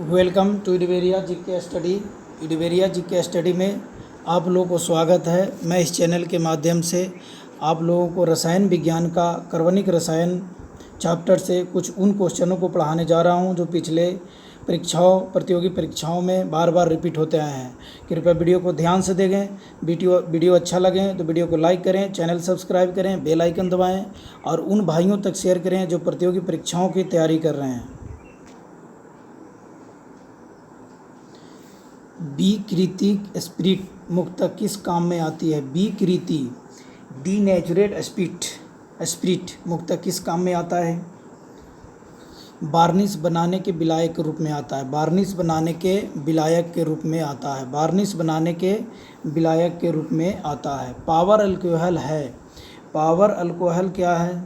Welcome to इडवेरिया GK study. इडवेरिया GK study में आप लोगों को स्वागत है। मैं इस चैनल के माध्यम से आप लोगों को रसायन विज्ञान का कार्बनिक रसायन चैप्टर से कुछ उन क्वेश्चनों को पढ़ाने जा रहा हूं जो पिछले प्रतियोगी परीक्षाओं में बार बार रिपीट होते आए हैं। कृपया वीडियो को ध्यान से देखें। वीडियो अच्छा लगे तो वीडियो को लाइक करें, चैनल सब्सक्राइब करें, बेल आइकन दबाएँ और उन भाइयों तक शेयर करें जो प्रतियोगी परीक्षाओं की तैयारी कर रहे हैं। विकृतिक स्पिरिट मुख्यतः किस काम में आती है? विकृति डीनेचुरेट स्पिरिट मुख्यतः किस काम में आता है? वार्निश बनाने के विलायक के रूप में आता है। वार्निश बनाने के विलायक के रूप में आता है। वार्निश बनाने के विलायक के रूप में आता है। पावर अल्कोहल है। पावर अल्कोहल क्या है?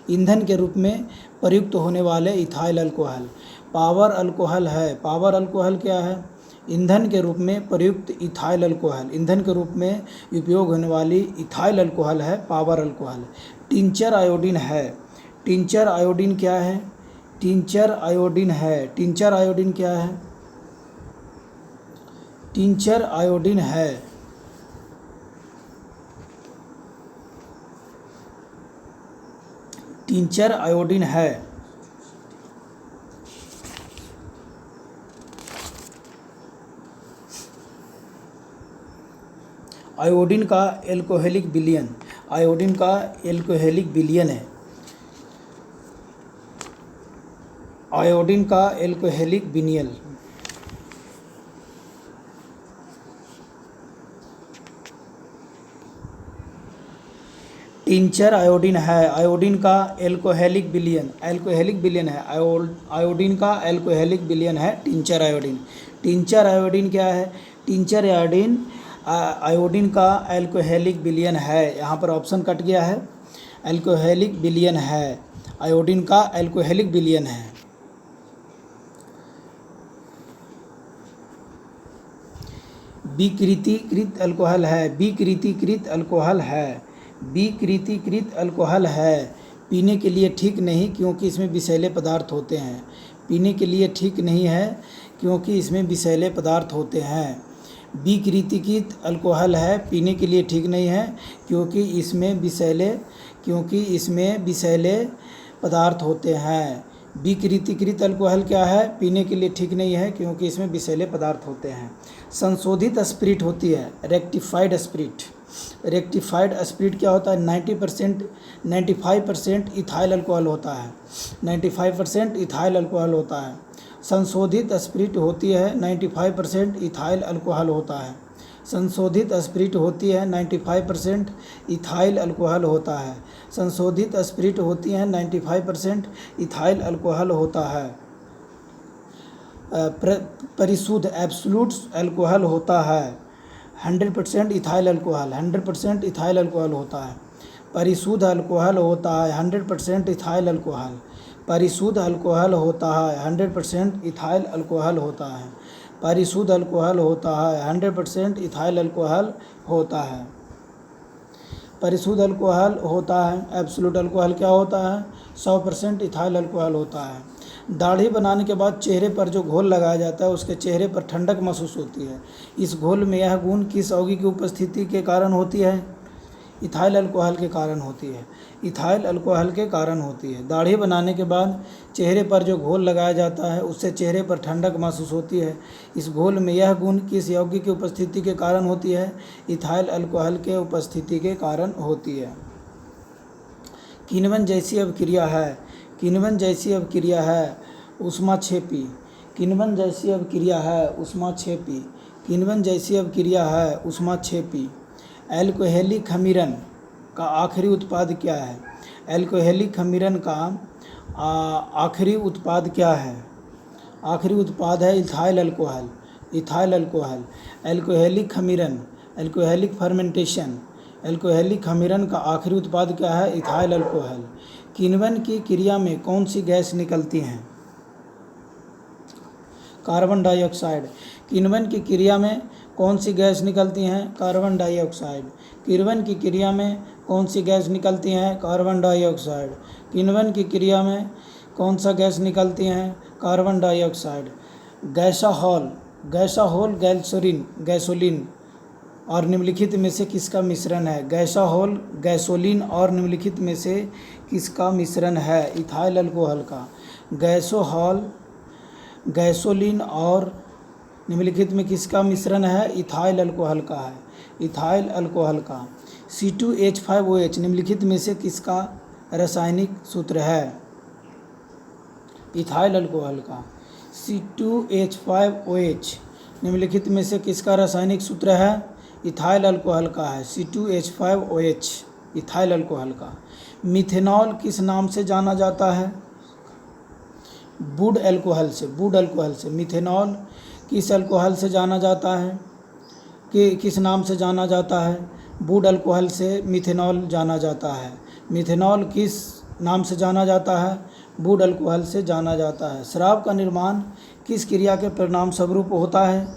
ईंधन के रूप में प्रयुक्त होने वाले इथाइल अल्कोहल पावर अल्कोहल है। पावर अल्कोहल क्या है? ईंधन के रूप में प्रयुक्त इथाइल अल्कोहल। ईंधन के रूप में उपयोग होने वाली इथाइल अल्कोहल है पावर अल्कोहल। टिंचर आयोडीन है। टिंचर आयोडीन क्या है? टिंचर आयोडीन है। टिंचर आयोडीन क्या है? टिंचर आयोडीन है। टिंचर आयोडीन है। आयोडीन का एल्कोहलिक विलयन। आयोडीन का एल्कोहलिक विलयन है। आयोडीन का एल्कोहलिक विलयन। टिंचर आयोडीन है। आयोडीन का एल्कोहलिक विलयन। एल्कोहलिक विलयन है। आयोडीन का एल्कोहलिक विलयन है टिंचर आयोडीन। टिंचर आयोडीन क्या है? टिंचर आयोडीन आयोडीन का एल्कोहलिक विलयन है। यहाँ पर ऑप्शन कट गया है। एल्कोहलिक विलयन है। आयोडीन का एल्कोहलिक विलयन है। विकृतीकृत अल्कोहल है। विकृतीकृत अल्कोहल है। विकृतीकृत अल्कोहल है। पीने के लिए ठीक नहीं क्योंकि इसमें विषैले पदार्थ होते हैं। पीने के लिए ठीक नहीं है क्योंकि इसमें विषैले पदार्थ होते हैं। विकृतीकृत अल्कोहल है। पीने के लिए ठीक नहीं है क्योंकि इसमें विषैले पदार्थ होते हैं। विकृतीकृत अल्कोहल क्या है? पीने के लिए ठीक नहीं है क्योंकि इसमें विषैले पदार्थ होते हैं। संशोधित स्पिरिट होती है रेक्टिफाइड स्पिरिट। रेक्टिफाइड स्पिरिट क्या होता है? 95% इथाइल अल्कोहल होता है। 95% इथाइल अल्कोहल होता है। संशोधित स्पिरिट होती है 95% इथाइल अल्कोहल होता है। संशोधित स्पिरिट होती है 95% इथाइल अल्कोहल होता है। संशोधित स्पिरिट होती है 95% इथाइल अल्कोहल होता है। परिशुद्ध एब्सोल्यूट अल्कोहल होता है 100% इथाइल अल्कोहल। 100% इथाइल अल्कोहल होता है। परिशुद्ध अल्कोहल होता है 100% इथाइल अल्कोहल। परिशुद्ध अल्कोहल होता है 100% इथाइल अल्कोहल होता है। परिशुद्ध अल्कोहल होता है 100% इथाइल अल्कोहल होता है। परिशुद्ध अल्कोहल होता है। एब्सोल्यूट अल्कोहल क्या होता है? 100% इथाइल अल्कोहल होता है। दाढ़ी बनाने के बाद चेहरे पर जो घोल लगाया जाता है उसके चेहरे पर ठंडक महसूस होती है। इस घोल में यह गुण किस यौगिक की उपस्थिति के कारण होती है? इथाइल अल्कोहल के कारण होती है। इथाइल अल्कोहल के कारण होती है। दाढ़ी बनाने के बाद चेहरे पर जो घोल लगाया जाता है उससे चेहरे पर ठंडक महसूस होती है। इस घोल में यह गुण किस यौगिक की उपस्थिति के कारण होती है? इथाइल अल्कोहल के उपस्थिति के कारण होती है। किण्वन जैसी अभिक्रिया है। किण्वन जैसी अभिक्रिया है ऊष्माक्षेपी। किण्वन जैसी अभिक्रिया है ऊष्माक्षेपी। किण्वन जैसी अभिक्रिया है ऊष्माक्षेपी। एल्कोहलिक खमीरन का आखिरी उत्पाद क्या है? एल्कोहलिक खमीरन का आखिरी उत्पाद क्या है? आखिरी उत्पाद है ethyl alcohol. Ethyl alcohol. Alcoholic खमीरन, एल्कोहलिक फर्मेंटेशन, एल्कोहलिक खमीरन का आखिरी उत्पाद क्या है? Ethyl alcohol. किण्वन की क्रिया में कौन सी गैस निकलती हैं? Carbon dioxide. किण्वन की क्रिया में कौन सी गैस निकलती हैं? Carbon dioxide. किण्वन की क्रिया में कौन सी गैस निकलती हैं? Carbon dioxide. किण्वन की क्रिया में कौन सा गैस निकलती हैं? Carbon dioxide. गैसाहोल गैसोलीन और निम्नलिखित में से किसका मिश्रण है? गैसाहोल गैसोलीन और निम्नलिखित में से किसका मिश्रण है? इथाइल अल्कोहल का। गैसोहॉल गैसोलीन और निम्नलिखित में किसका मिश्रण है? इथाइल अल्कोहल का है, इथाइल अल्कोहल का। C2H5OH निम्नलिखित में से किसका रासायनिक सूत्र है? इथाइल अल्कोहल का। C2H5OH निम्नलिखित में से किसका रासायनिक सूत्र है? इथाइल अल्कोहल का है, C2H5OH इथाइल अल्कोहल का। मिथेनॉल किस नाम से जाना जाता है? वुड अल्कोहल से। मिथेनॉल किस अल्कोहल से जाना जाता है? कि किस नाम से जाना जाता है? वुड अल्कोहल से मिथेनॉल जाना जाता है। मिथेनॉल किस नाम से जाना जाता है? वुड अल्कोहल से जाना जाता है। शराब का निर्माण किस क्रिया के परिणाम स्वरूप होता है?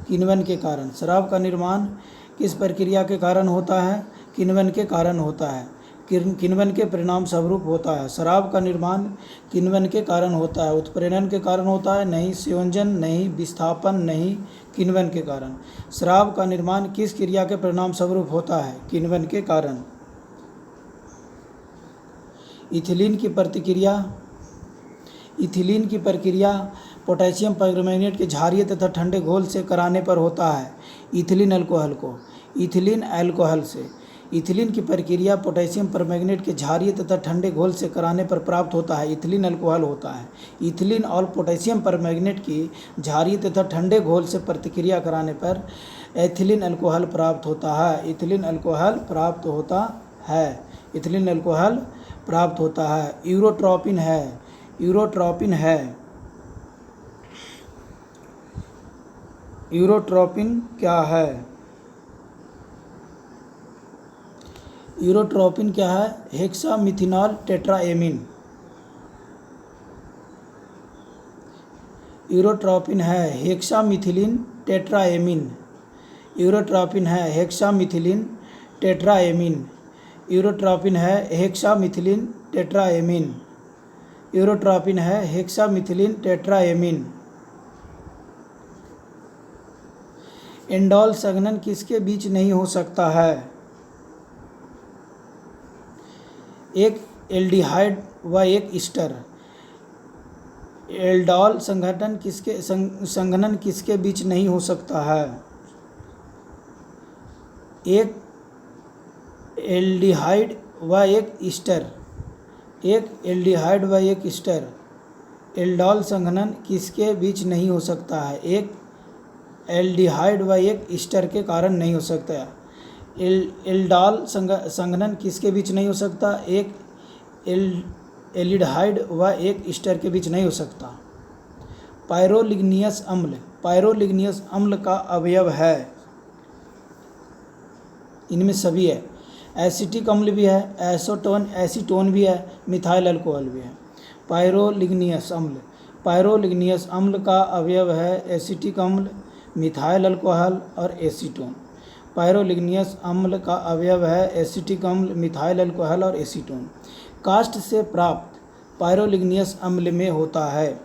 किण्वन के कारण। शराब का निर्माण किस प्रक्रिया के कारण होता है? किण्वन के कारण होता है, किण्वन के परिणाम स्वरूप होता है। शराब का निर्माण किण्वन के कारण होता है, उत्प्रेरण के कारण होता है नहीं, संयोजन नहीं, विस्थापन नहीं, किण्वन के कारण। शराब का निर्माण किस क्रिया के परिणाम स्वरूप होता है? किण्वन के कारण। इथिलीन की प्रक्रिया पोटेशियम परमैंगनेट के क्षारीय तथा ठंडे घोल से कराने पर होता है। इथिलीन अल्कोहल से। इथिलीन की प्रक्रिया पोटेशियम परमैंगनेट के क्षारीय तथा ठंडे घोल से कराने पर प्राप्त होता है, इथिलीन अल्कोहल होता है। इथिलीन और पोटेशियम परमैंगनेट की क्षारीय तथा ठंडे घोल से प्रतिक्रिया कराने पर एथिलीन अल्कोहल प्राप्त होता है, इथिलीन अल्कोहल प्राप्त होता है, इथिलीन अल्कोहल प्राप्त होता है। यूरोट्रॉपिन क्या है? यूरोट्रॉपिन क्या है? हेक्सामिथिनॉल टेट्राएमीन। यूरोट्रॉपिन है हेक्सामिथिलीन टेट्राएमीन। यूरोट्रॉपिन है हेक्सामिथिलीन टेट्राएमीन। यूरोट्रॉपिन है हेक्सामिथिलीन टेट्राएमीन। यूरोट्रॉपिन है हेक्सामिथिलीन टेट्राएमीन। एंडोल संघनन किसके बीच नहीं हो सकता है? एक एल्डिहाइड व एक ईस्टर। एल्डोल संघनन किसके बीच नहीं हो सकता है? एक एल्डिहाइड व एक ईस्टर। एक एल्डिहाइड व एक ईस्टर। एल्डोल संघनन किसके बीच नहीं हो सकता है? एक एल्डिहाइड व एक ईस्टर के कारण नहीं हो सकता है। एल्डोल संघनन किसके बीच नहीं हो सकता? एक एल्डिहाइड व एक ईस्टर के बीच नहीं हो सकता। पायरोलिग्नियस अम्ल का अवयव है, इनमें सभी है। एसिटिक अम्ल भी है, एसीटोन भी है, मिथाइल अल्कोहल भी है। पायरोलिग्नियस अम्ल का अवयव है एसिटिक अम्ल, मिथाइल अल्कोहल और एसीटोन। पायरोलिग्नियस अम्ल का अवयव है एसिटिक अम्ल, मिथाइल अल्कोहल और एसीटोन। काष्ठ से प्राप्त पायरोलिग्नियस अम्ल में होता है।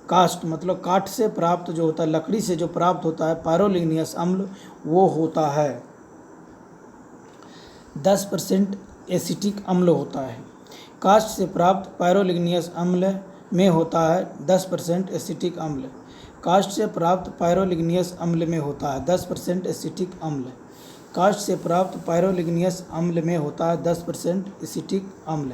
काष्ठ मतलब काठ से प्राप्त जो होता है, लकड़ी से जो प्राप्त होता है पायरोलिग्नियस अम्ल, वो होता है 10% एसिटिक अम्ल होता है। काष्ठ से प्राप्त पायरोलिग्नियस अम्ल में होता है 10% एसिटिक अम्ल। काष्ठ से प्राप्त पायरोलिग्नियस अम्ल में होता है 10% एसिटिक अम्ल। काष्ठ से प्राप्त पायरोलिग्नियस अम्ल में होता है 10% एसिटिक अम्ल।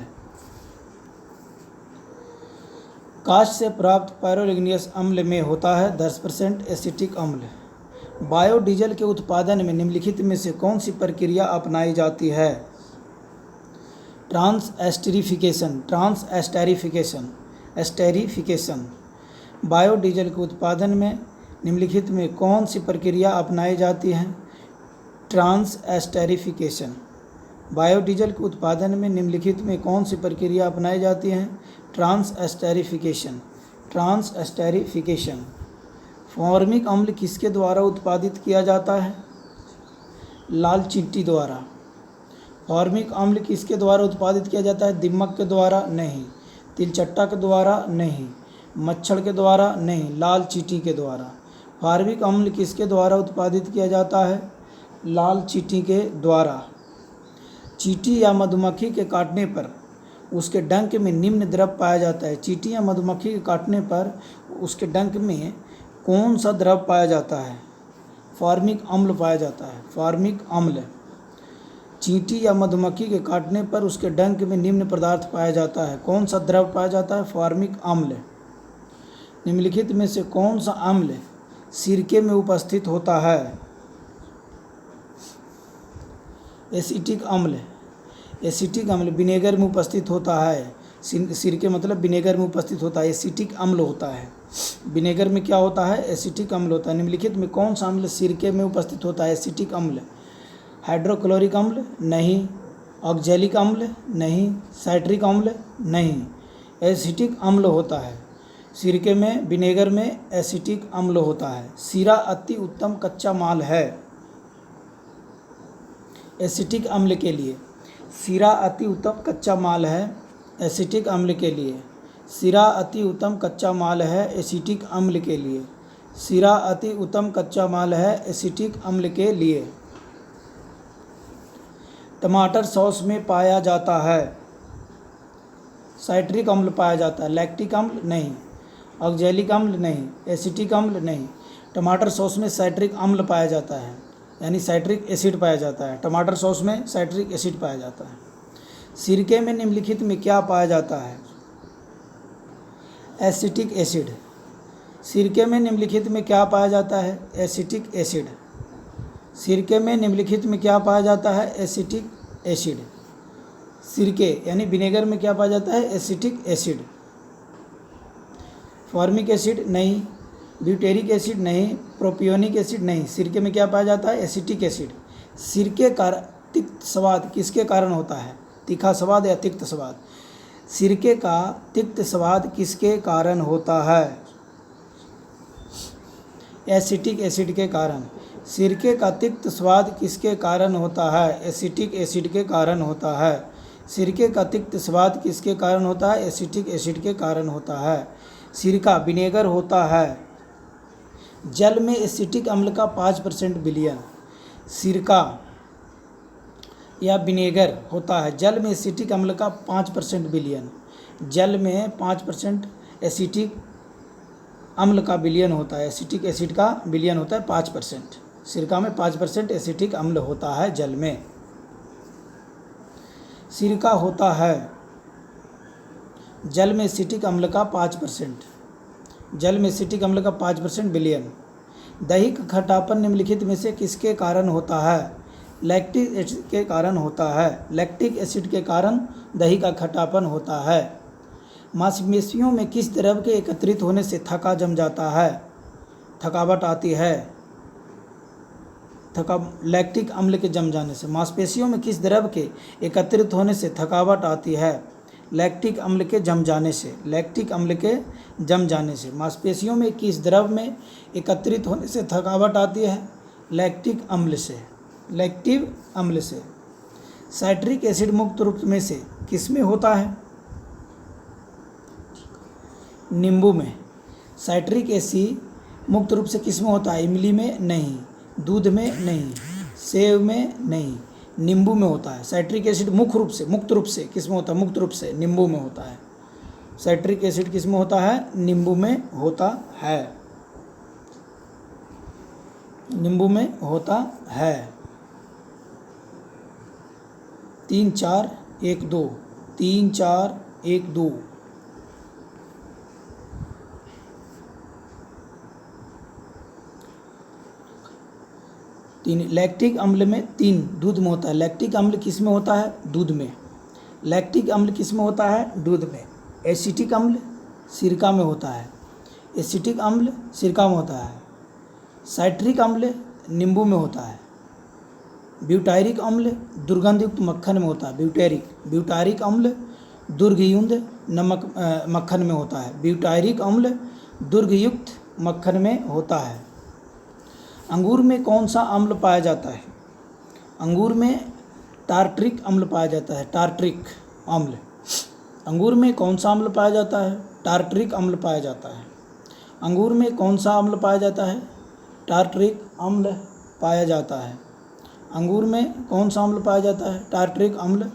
काष्ठ से प्राप्त पायरोलिग्नियस अम्ल में होता है 10% एसिटिक अम्ल। बायोडीजल के उत्पादन में निम्नलिखित में से कौन सी प्रक्रिया अपनाई जाती है? एस्टेरिफिकेशन। बायोडीजल के उत्पादन में निम्नलिखित में कौन सी प्रक्रिया अपनाई जाती है? ट्रांसएस्टेरिफिकेशन। बायोडीजल के उत्पादन में निम्नलिखित में कौन सी प्रक्रिया अपनाई जाती है? ट्रांसएस्टेरिफिकेशन। फॉर्मिक अम्ल किसके द्वारा उत्पादित किया जाता है? लाल चींटी द्वारा। फॉर्मिक अम्ल किसके द्वारा उत्पादित किया जाता है? दीमक के द्वारा नहीं, तिलचट्टा के द्वारा नहीं, मच्छर के द्वारा नहीं, लाल चींटी के द्वारा। फॉर्मिक अम्ल किसके द्वारा उत्पादित किया जाता है? लाल चींटी के द्वारा। चींटी या मधुमक्खी के काटने पर उसके डंक में निम्न द्रव पाया जाता है। चींटी या मधुमक्खी के काटने पर उसके डंक में कौन सा द्रव पाया जाता है? फॉर्मिक अम्ल पाया जाता है। फॉर्मिक अम्ल। चींटी या मधुमक्खी के काटने पर उसके डंक में निम्न पदार्थ पाया जाता है। कौन सा द्रव पाया जाता है? फॉर्मिक अम्ल। निम्नलिखित में से कौन सा अम्ल सिरके में उपस्थित होता है? एसिटिक अम्ल। एसिटिक अम्ल विनेगर में उपस्थित होता है। सिरके मतलब विनेगर में उपस्थित होता है, एसिटिक अम्ल होता है। विनेगर में क्या होता है? एसिटिक अम्ल होता है। निम्नलिखित में कौन सा अम्ल सिरके में उपस्थित होता है? एसिटिक अम्ल। हाइड्रोक्लोरिक अम्ल नहीं, ऑक्जेलिक अम्ल नहीं, साइट्रिक अम्ल नहीं, एसिटिक अम्ल होता है। सिरके में, विनेगर में एसिटिक अम्ल होता है। सीरा अति उत्तम कच्चा माल है एसिटिक अम्ल के लिए। सीरा अति उत्तम कच्चा माल है एसिटिक अम्ल के लिए। सीरा अति उत्तम कच्चा माल है एसिटिक अम्ल के लिए। सीरा अति उत्तम कच्चा माल है एसिटिक अम्ल के लिए। टमाटर सॉस में पाया जाता है। साइट्रिक अम्ल पाया जाता है। लैक्टिक अम्ल नहीं, ऑक्जेलिक अम्ल नहीं, एसिटिक अम्ल नहीं। टमाटर सॉस में साइट्रिक अम्ल पाया जाता है, यानी साइट्रिक एसिड पाया जाता है। टमाटर सॉस में साइट्रिक एसिड पाया जाता है। सिरके में निम्नलिखित में क्या पाया जाता है? Acetic acid. सिरके में निम्नलिखित में क्या पाया जाता है? Acetic acid. सिरके में निम्नलिखित में क्या पाया जाता है? Acetic acid. सिरके यानी विनेगर में क्या पाया जाता है? Acetic acid. फॉर्मिक एसिड नहीं, ब्यूटेरिक एसिड नहीं, प्रोपियोनिक एसिड नहीं। सिरके में क्या पाया जाता है? Acetic acid. सिरके का तिक्त स्वाद किसके कारण होता है? तीखा स्वाद या तिक्त स्वाद? सिरके का तिक्त स्वाद किसके कारण होता है? एसिटिक एसिड के कारण। सिरके का तिक्त स्वाद किसके कारण होता है? एसिटिक एसिड के कारण होता है। सिरके का तिक्त स्वाद किसके कारण होता है? एसिटिक एसिड के कारण होता है। सिरका विनेगर होता है। जल में एसिटिक अम्ल का 5% विलयन। सिरका या विनेगर होता है। जल में एसिटिक अम्ल का 5% विलयन। जल में 5% एसिटिक अम्ल का विलयन होता है। एसिटिक एसिड का विलयन होता है 5%। सिरका में 5% एसिटिक अम्ल होता है जल में। सिरका होता है जल में एसिटिक अम्ल का 5%। जल में एसिटिक अम्ल का 5% विलयन। दही का खट्टापन निम्नलिखित में से किसके कारण होता है? लैक्टिक एसिड के कारण होता है। लैक्टिक एसिड के कारण दही का खट्टापन होता है। मांसपेशियों में किस द्रव के एकत्रित होने से थका जम जाता है? थकावट आती है। लैक्टिक अम्ल के जम जाने से। मांसपेशियों में किस द्रव के एकत्रित होने से थकावट आती है? लैक्टिक अम्ल के जम जाने से। लैक्टिक अम्ल के जम जाने से। मांसपेशियों में किस द्रव में एकत्रित होने से थकावट आती है? लैक्टिक अम्ल से। लैक्टिक अम्ल से। साइट्रिक एसिड मुक्त रूप में से किसमें होता है? नींबू में। साइट्रिक एसिड मुक्त रूप से किसमें होता है? इमली में नहीं, दूध में नहीं, सेब में नहीं, नींबू में होता है। साइट्रिक एसिड मुक्त रूप से किसमें होता है? मुक्त रूप से नींबू में होता है। साइट्रिक एसिड किसमें होता है? नींबू में होता है। नींबू में होता है। 3 4 1 2 3 4 1 2। तीन। लैक्टिक अम्ल में 3 दूध में होता है। लैक्टिक अम्ल किस में होता है? दूध में। लैक्टिक अम्ल किस में होता है? दूध में। एसिटिक अम्ल सिरका में होता है। एसिटिक अम्ल सिरका में होता है। साइट्रिक अम्ल नींबू में होता है। ब्यूटायरिक अम्ल दुर्गंधयुक्त मक्खन में होता है। ब्यूटायरिक अम्ल दुर्गयुक्त मक्खन में होता है। ब्यूटायरिक अम्ल दुर्गयुक्त मक्खन में होता है। अंगूर में कौन सा अम्ल पाया जाता है? अंगूर में टार्ट्रिक अम्ल पाया जाता है। टार्ट्रिक अम्ल। अंगूर में कौन सा अम्ल पाया जाता है? टार्टरिक अम्ल पाया जाता है। अंगूर में कौन सा अम्ल पाया जाता है? टार्टरिक अम्ल पाया जाता है। अंगूर में कौन सा अम्ल पाया जाता है? टार्टरिक अम्ल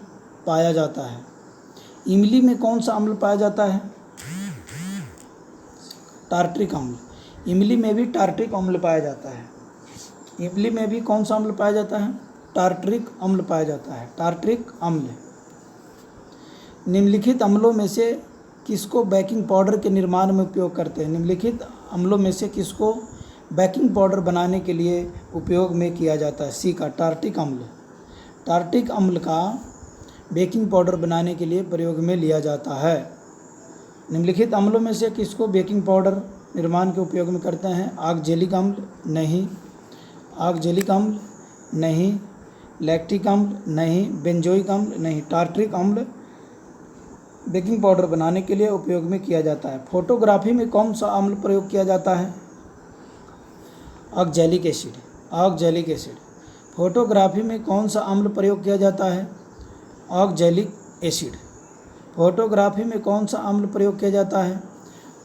पाया जाता है। इमली में कौन सा अम्ल पाया जाता है? टार्टरिक अम्ल। इमली में भी टार्टरिक अम्ल पाया जाता है। इमली में भी कौन सा अम्ल पाया जाता है? टार्टरिक अम्ल पाया जाता है। टार्टरिक अम्ल। निम्नलिखित अम्लों में से किसको बेकिंग पाउडर के निर्माण में उपयोग करते हैं? निम्नलिखित अम्लों में से किसको बेकिंग पाउडर बनाने के लिए उपयोग में किया जाता है? सी का टार्टिक अम्ल। टार्टिक अम्ल का बेकिंग पाउडर बनाने के लिए प्रयोग में लिया जाता है। निम्नलिखित अम्लों में से किसको बेकिंग पाउडर निर्माण के उपयोग में करते हैं? ऑक्जेलिक अम्ल नहीं, ऑक्जेलिक अम्ल नहीं, लैक्टिक अम्ल नहीं, बेंजोइक अम्ल नहीं। टार्टरिक अम्ल बेकिंग पाउडर बनाने के लिए उपयोग में किया जाता है। फोटोग्राफी में कौन सा अम्ल प्रयोग किया जाता है? Oxalic acid. Oxalic acid. Photography में कौन सा अम्ल प्रयोग किया जाता है? Oxalic acid. फोटोग्राफी में कौन सा अम्ल प्रयोग किया जाता है?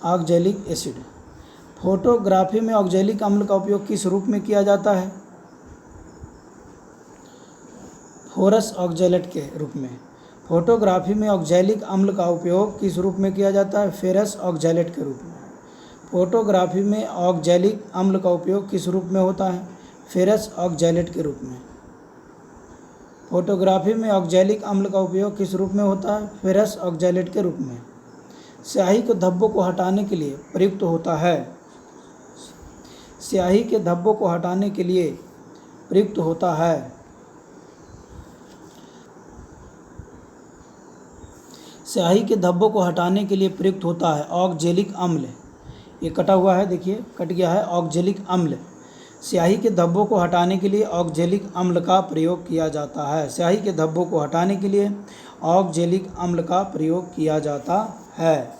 Oxalic acid. फोटोग्राफी में ऑक्जेलिक अम्ल का उपयोग किस रूप में किया जाता है? फोरस ऑक्जेलेट के रूप में। फोटोग्राफी में ऑक्जेलिक अम्ल का उपयोग किस रूप में किया जाता है? फेरस ऑक्जेलेट के रूप में। फोटोग्राफी में ऑक्जेलिक अम्ल का उपयोग किस रूप में होता है? फेरस ऑक्जेलेट के रूप में। फोटोग्राफी में ऑक्जेलिक अम्ल का उपयोग किस रूप में होता है? फेरस ऑक्जेलेट के रूप में। स्याही के धब्बों को हटाने के लिए प्रयुक्त होता है। स्याही के धब्बों को हटाने के लिए प्रयुक्त होता है। स्याही के धब्बों को हटाने के लिए प्रयुक्त होता है ऑक्जेलिक अम्ल। ये कटा हुआ है, देखिए कट गया है। ऑक्जेलिक अम्ल। स्याही के धब्बों को हटाने के लिए ऑक्जेलिक अम्ल का प्रयोग किया जाता है। स्याही के धब्बों को हटाने के लिए ऑक्जेलिक अम्ल का प्रयोग किया जाता है।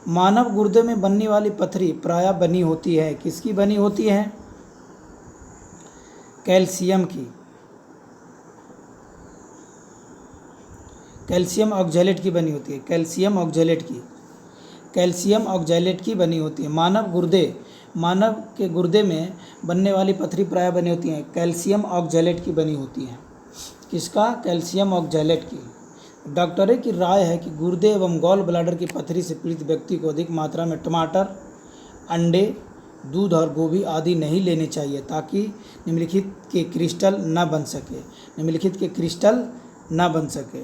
मानव गुर्दे में बनने वाली पथरी प्रायः बनी होती है, किसकी बनी होती है? कैल्शियम की। कैल्शियम ऑक्जेलेट की बनी होती है। कैल्शियम ऑक्जेलेट की। कैल्शियम ऑक्जेलेट की बनी होती है। मानव के गुर्दे में बनने वाली पथरी प्रायः बनी होती हैं कैल्शियम ऑक्जेलेट की बनी होती हैं। किसका? कैल्शियम ऑक्जेलेट की। डॉक्टरों की राय है कि गुर्दे एवं गॉल ब्लैडर की पथरी से पीड़ित व्यक्ति को अधिक मात्रा में टमाटर, अंडे, दूध और गोभी आदि नहीं लेने चाहिए ताकि निम्नलिखित के क्रिस्टल न बन सके। निम्नलिखित के क्रिस्टल न बन सके।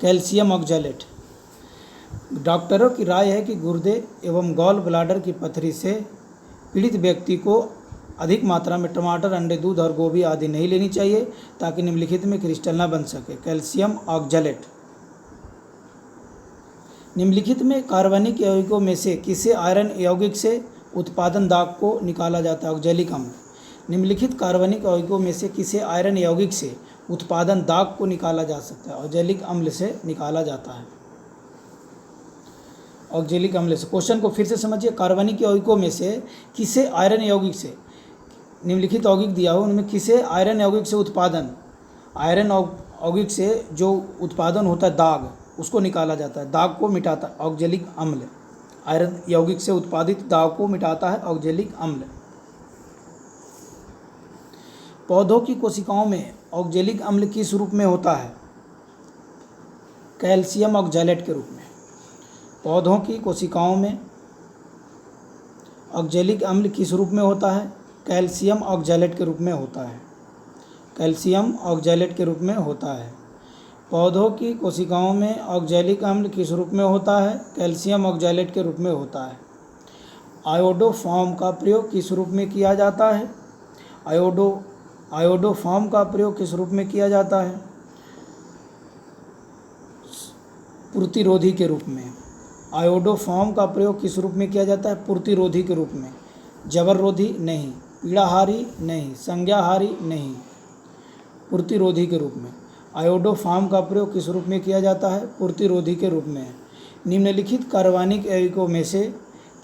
Calcium oxalate. डॉक्टरों की राय है कि गुर्दे एवं गॉल ब्लैडर की पथरी से पीड़ित व्यक्ति को अधिक मात्रा में टमाटर, अंडे, दूध और गोभी आदि नहीं लेनी चाहिए ताकि निम्नलिखित में क्रिस्टल न बन सके। Calcium oxalate. निम्नलिखित में कार्बनिक यौगिकों में से किसे आयरन यौगिक से उत्पादन दाग को निकाला जाता है? ऑक्जेलिक अम्ल। निम्नलिखित कार्बनिक यौगिकों में से किसे आयरन यौगिक से उत्पादन दाग को निकाला जा सकता है? ऑक्जेलिक अम्ल से निकाला जाता है। ऑक्जेलिक अम्ल से। क्वेश्चन को फिर से समझिए। कार्बनिक यौगिकों में से किसे आयरन यौगिक से, निम्नलिखित यौगिक दिया हो उनमें किसे आयरन यौगिक से उत्पादन, आयरन यौगिक से जो उत्पादन होता है दाग, उसको निकाला जाता है, दाग को मिटाता है ऑक्जेलिक अम्ल। आयरन यौगिक से उत्पादित दाग को मिटाता है ऑक्जेलिक अम्ल। पौधों की कोशिकाओं में ऑक्जेलिक अम्ल किस रूप में होता है? कैल्शियम ऑक्जेलेट के रूप में। पौधों की कोशिकाओं में ऑक्जेलिक अम्ल किस रूप में होता है? कैल्शियम ऑक्जेलेट के रूप में होता है। कैल्शियम ऑक्जेलेट के रूप में होता है। पौधों की कोशिकाओं में ऑक्जेलिक अम्ल किस रूप में होता है? कैल्शियम ऑक्जेलेट के रूप में होता है। आयोडोफॉर्म का प्रयोग किस रूप में किया जाता है? आयोडोफॉर्म का प्रयोग किस रूप में किया जाता है? प्रतिरोधी के रूप में। आयोडोफॉर्म का प्रयोग किस रूप में किया जाता है? प्रतिरोधी के रूप में। जबररोधी नहीं, पीड़ाहारी नहीं, संज्ञाहारी नहीं, प्रतिरोधी के रूप में। आयोडोफॉर्म का प्रयोग किस रूप में किया जाता है? प्रतिरोधी के रूप में। निम्नलिखित कार्बनिक यौगिकों में से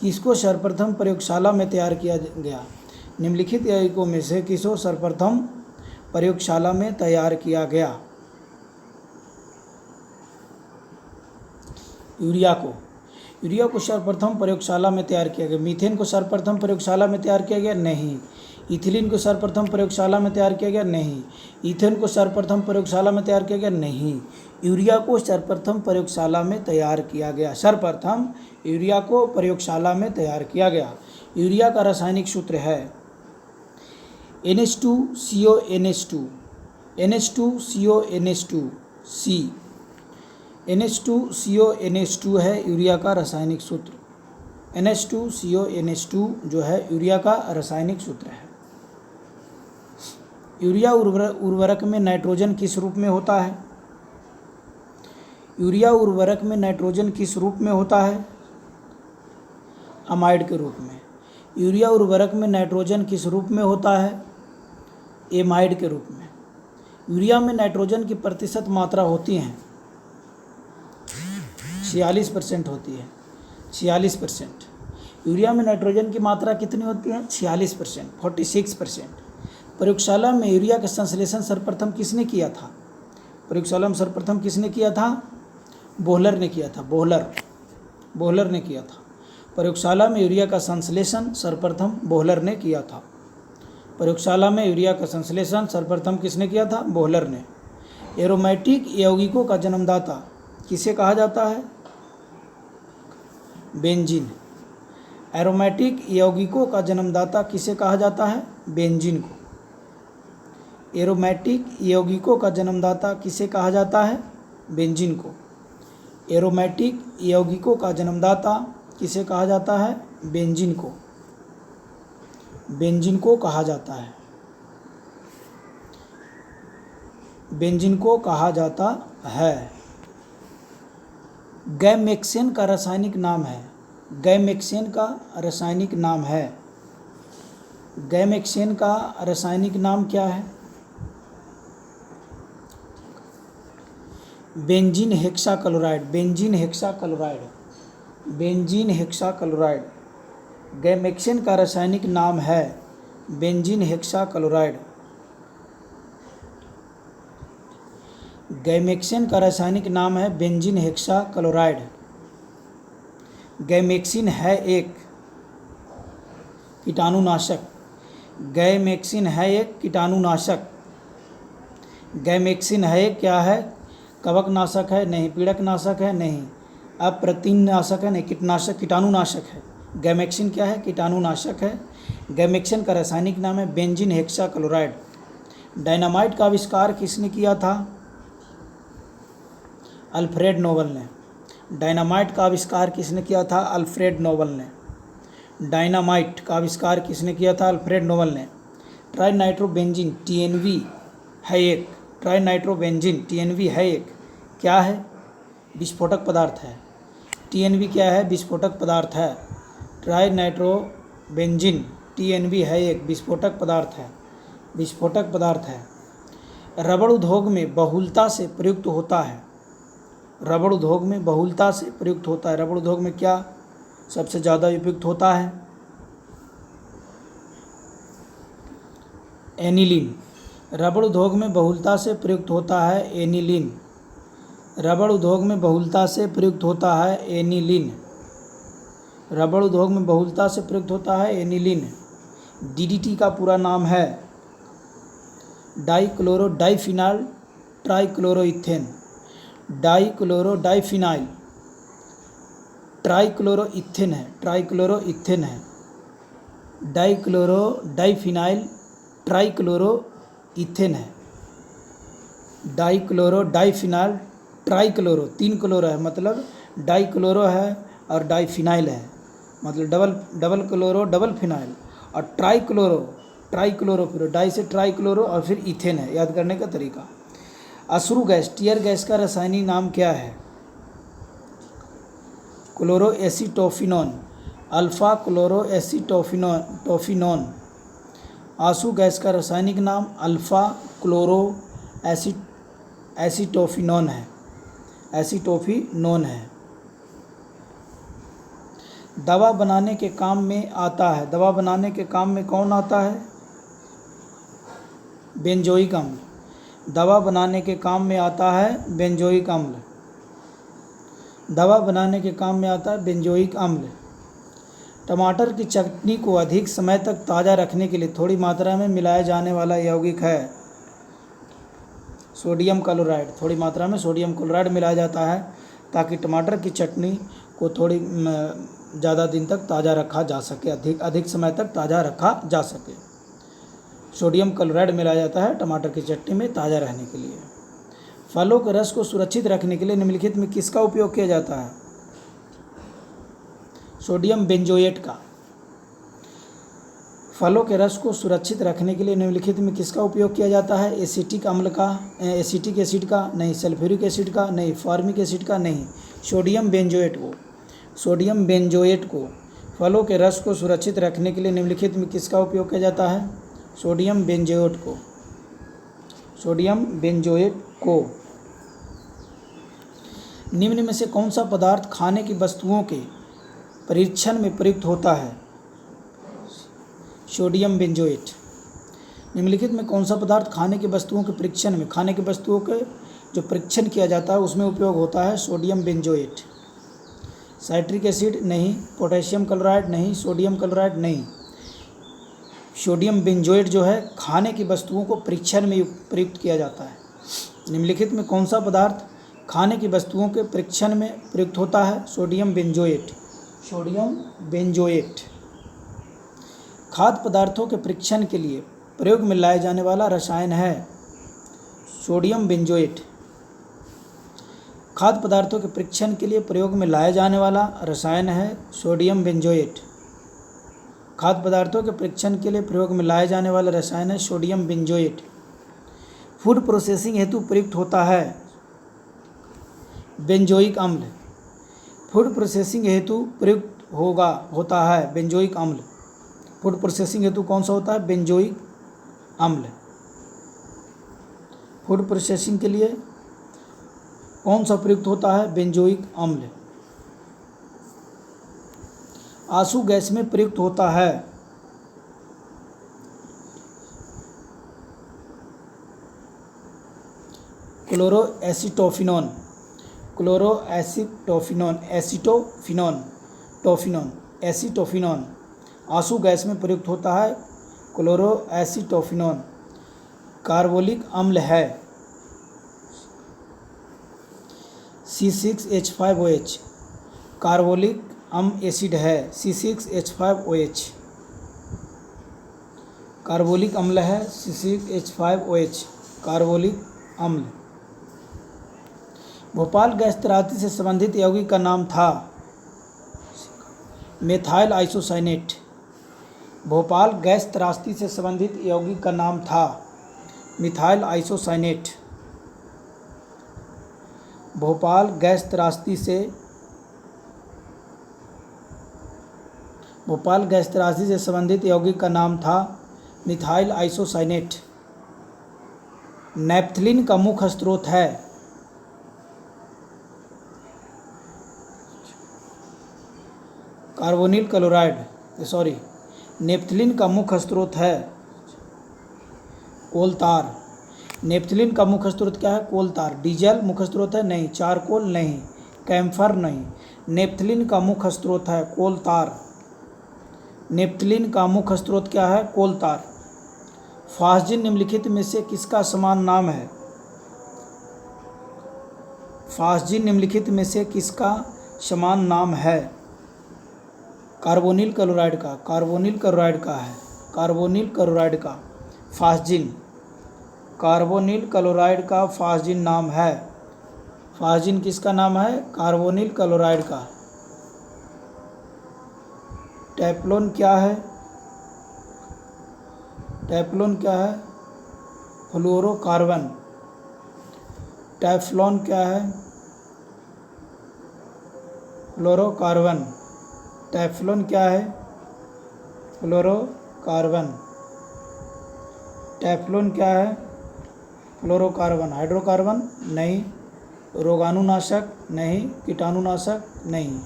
किसको सर्वप्रथम प्रयोगशाला में तैयार किया गया? निम्नलिखित यौगिकों में से किसको सर्वप्रथम प्रयोगशाला में तैयार किया गया? यूरिया को सर्वप्रथम प्रयोगशाला में तैयार किया गया। मीथेन को सर्वप्रथम प्रयोगशाला में तैयार किया गया? नहीं। इथिलीन को सर्वप्रथम प्रयोगशाला में तैयार किया गया? नहीं। ईथेन को सर्वप्रथम प्रयोगशाला में तैयार किया गया? नहीं। यूरिया को सर्वप्रथम प्रयोगशाला में तैयार किया गया। सर्वप्रथम यूरिया को प्रयोगशाला में तैयार किया गया। यूरिया का रासायनिक सूत्र है NH2CONH2 NH2CONH2C NH2CONH2 है यूरिया का रासायनिक सूत्र। NH2CONH2 जो है यूरिया का रासायनिक सूत्र है। यूरिया उर्वरक में नाइट्रोजन किस रूप में होता है? यूरिया उर्वरक में नाइट्रोजन किस रूप में होता है? अमाइड के रूप में। यूरिया उर्वरक में नाइट्रोजन किस रूप में होता है? एमाइड के रूप में। यूरिया में नाइट्रोजन की प्रतिशत मात्रा होती है 46% होती है। 46%। यूरिया में नाइट्रोजन की मात्रा कितनी होती है? 46%, 46%। प्रयोगशाला में यूरिया का संश्लेषण सर्वप्रथम किसने किया था? प्रयोगशाला में सर्वप्रथम किसने किया था? बोहलर ने किया था। बोहलर ने किया था। प्रयोगशाला में यूरिया का संश्लेषण सर्वप्रथम बोहलर ने किया था। प्रयोगशाला में यूरिया का संश्लेषण सर्वप्रथम किसने किया था? बोहलर ने। एरोमेटिक यौगिकों का जन्मदाता किसे कहा जाता है? बेंजीन। एरोमेटिक यौगिकों का जन्मदाता किसे कहा जाता है? बेंजीन को। एरोमेटिक यौगिकों का जन्मदाता किसे कहा जाता है? बेंजीन को। एरोमेटिक यौगिकों का जन्मदाता किसे कहा जाता है? बेंजीन को। बेंजीन को कहा जाता है। बेंजीन को कहा जाता है। गैमेक्सेन का रासायनिक नाम है। गैमेक्सेन का रासायनिक नाम है। गैमेक्सेन का रासायनिक नाम क्या है? Benzene hexachloride. Benzene hexachloride. Benzene hexachloride. Gammexane का रासायनिक नाम है बेंजीन हेक्साक्लोराइड। गैमेक्सेन का रासायनिक नाम है बेंजीन हेक्साक्लोराइड। गैमेक्सिन है एक कीटाणुनाशक। गैमेक्सिन है एक कीटाणुनाशक। गैमेक्सिन है क्या है? कवकनाशक है? नहीं। पीड़कनाशक है? नहीं। अप्रतिनाशक है? नहीं। कीटनाशक, कीटाणुनाशक है। गैमेक्सिन क्या है? कीटाणुनाशक है। गैमेक्सिन का रासायनिक नाम है बेंजीन हेक्साक्लोराइड। डायनामाइट का आविष्कार किसने किया था? अल्फ्रेड नोबल ने। डायनामाइट का आविष्कार किसने किया था? अल्फ्रेड नोबल ने। डायनामाइट का आविष्कार किसने किया था? अल्फ्रेड नोबल ने। ट्राइनाइट्रोबेंजीन TNV है एक। ट्राइनाइट्रोबेंजीन TNV है एक क्या है? विस्फोटक पदार्थ है। TNV क्या है? विस्फोटक पदार्थ है। ट्राइनाइट्रोबेंजीन TNV है एक विस्फोटक पदार्थ है। विस्फोटक पदार्थ है। रबड़ उद्योग में बहुलता से प्रयुक्त होता है। रबड़ उद्योग में बहुलता से प्रयुक्त होता है। रबड़ उद्योग में क्या सबसे ज़्यादा उपयुक्त होता है? एनिलीन। रबड़ उद्योग में बहुलता से प्रयुक्त होता है एनिलीन। रबड़ उद्योग में बहुलता से प्रयुक्त होता है एनिलीन। रबड़ उद्योग में बहुलता से प्रयुक्त होता है एनिलीन। DDT का पूरा नाम है डाइक्लोरो डाइफिनाइल ट्राइक्लोरोइथेन। डाइक्लोरोडाइफिनाइल ट्राइक्लोरोइथेन है। ट्राइक्लोरोइथेन है। डाइक्लोरोडाइफिनाइल ट्राइक्लोरोइथेन है। डाइक्लोरोडाइफिनाइल ट्राइक्लोरो, 3 क्लोरो है मतलब डाइक्लोरो है और डाइफिनाइल है मतलब डबल क्लोरो डबल फिनाइल। और ट्राइक्लोरो फिर डाई से ट्राइक्लोरो और फिर इथेन है। याद करने का तरीका। अश्रु गैस, टीयर गैस का रासायनिक नाम क्या है? क्लोरोएसीटोफिनोन। अल्फा क्लोरोएसीटोफिनोन। आंसू गैस का रासायनिक नाम अल्फा क्लोरो एसीटोफिनोन है। एसीटोफिनोन है। दवा बनाने के काम में आता है। दवा बनाने के काम में कौन आता है? बेंजोइक अम्ल। दवा बनाने के काम में आता है बेंजोइक अम्ल। दवा बनाने के काम में आता है बेंजोइक अम्ल। टमाटर की चटनी को अधिक समय तक ताज़ा रखने के लिए थोड़ी मात्रा में मिलाया जाने वाला यौगिक है सोडियम क्लोराइड। थोड़ी मात्रा में सोडियम क्लोराइड मिलाया जाता है ताकि टमाटर की चटनी को थोड़ी ज़्यादा दिन तक ताज़ा रखा जा सके, अधिक समय तक ताज़ा रखा जा सके। सोडियम क्लोराइड मिलाया जाता है टमाटर की चटनी में ताज़ा रहने के लिए। फलों के रस को सुरक्षित रखने के लिए निम्नलिखित में किसका उपयोग किया जाता है? सोडियम बेंजोएट का। फलों के रस को सुरक्षित रखने के लिए निम्नलिखित में किसका उपयोग किया जाता है? एसिटिक अम्ल का, एसिटिक एसिड का नहीं, सल्फ्यूरिक एसिड का नहीं, फॉर्मिक एसिड का नहीं, सोडियम बेंजोएट को। सोडियम बेंजोएट को फलों के रस को सुरक्षित रखने के लिए निम्नलिखित में किसका उपयोग किया जाता है? सोडियम बेंजोएट को। सोडियम बेंजोएट को। निम्न में से कौन सा पदार्थ खाने की वस्तुओं के परीक्षण में प्रयुक्त होता है? Sodium benzoate. निम्नलिखित में कौन सा पदार्थ खाने की वस्तुओं के परीक्षण में, खाने की वस्तुओं के जो परीक्षण किया जाता है उसमें उपयोग होता है? Sodium benzoate. साइट्रिक एसिड नहीं, पोटेशियम क्लोराइड नहीं, सोडियम क्लोराइड नहीं। सोडियम बेंजोएट जो है खाने की वस्तुओं को परीक्षण में प्रयुक्त किया जाता है। निम्नलिखित में कौन सा पदार्थ खाने की वस्तुओं के परीक्षण में प्रयुक्त होता है? Sodium benzoate. Sodium benzoate. खाद्य पदार्थों के परीक्षण के लिए प्रयोग में लाया जाने वाला रसायन है सोडियम बेंजोएट। खाद्य पदार्थों के परीक्षण के लिए प्रयोग में लाया जाने वाला रसायन है सोडियम बेंजोएट। खाद्य पदार्थों के परीक्षण के लिए प्रयोग में लाया जाने वाला रसायन है सोडियम बेंजोएट। फूड प्रोसेसिंग हेतु प्रयुक्त होता है बेंजोइक अम्ल। फूड प्रोसेसिंग हेतु प्रयुक्त होता है बेंजोइक अम्ल। फूड प्रोसेसिंग हेतु कौन सा होता है? बेंजोइक अम्ल। फूड प्रोसेसिंग के लिए कौन सा प्रयुक्त होता है? बेंजोइक अम्ल। आंसू गैस में प्रयुक्त होता है क्लोरोएसिटोफिनोन। क्लोरोएसिटोफिनोन, एसिटोफिनोन। आंसू गैस में प्रयुक्त होता है क्लोरोएसिटोफिनोन। कार्बोलिक अम्ल है C6H5OH। कार्बोलिक अम्ल एसिड है C6H5OH। कार्बोलिक अम्ल है C6H5OH। कार्बोलिक अम्ल। भोपाल गैस त्रासदी से संबंधित यौगिक का नाम था मेथाइल आइसोसाइनेट। भोपाल गैस त्रासदी से संबंधित यौगिक का नाम था मिथाइल आइसोसाइनेट। भोपाल गैस त्रासदी से संबंधित यौगिक का नाम था मिथाइल आइसोसाइनेट। नेपथलीन का मुख्य स्रोत है कार्बोनिल क्लोराइड। नेपथलीन का मुख्य स्रोत है कोलतार। नेपथलीन का मुख्य स्रोत क्या है? कोलतार। डीजल मुख्य स्रोत है? नहीं। चारकोल नहीं। कैम्फर नहीं। नेपथलीन का मुख्य स्रोत है कोलतार। नेपथलीन का मुख्य स्रोत क्या है? कोलतार। फास्जिन निम्नलिखित में से किसका समान नाम है? फास्जिन निम्नलिखित में से किसका समान नाम है? कार्बोनिल क्लोराइड का। कार्बोनिल क्लोराइड का है। कार्बोनिल क्लोराइड का फास्जिन। कार्बोनिल क्लोराइड का फास्जिन नाम है। फास्जिन किसका नाम है? कार्बोनिल क्लोराइड का। टेफ्लॉन क्या है? टेफ्लॉन क्या है? फ्लोरोकार्बन। टेफ्लॉन क्या है? फ्लोरोकार्बन। टेफ्लॉन क्या है? फ्लोरोकार्बन। टेफ्लॉन क्या है? फ्लोरोकार्बन। हाइड्रोकार्बन नहीं। रोगाणुनाशक नहीं। कीटाणुनाशक नहीं।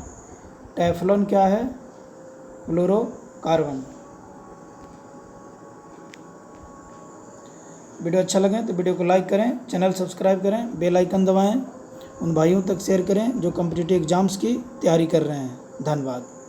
टेफ्लॉन क्या है? फ्लोरोकार्बन। वीडियो अच्छा लगे तो वीडियो को लाइक करें, चैनल सब्सक्राइब करें, बेल आइकन दबाएं उन भाइयों तक शेयर करें जो कॉम्पिटिटिव एग्ज़ाम्स की तैयारी कर रहे हैं। धन्यवाद।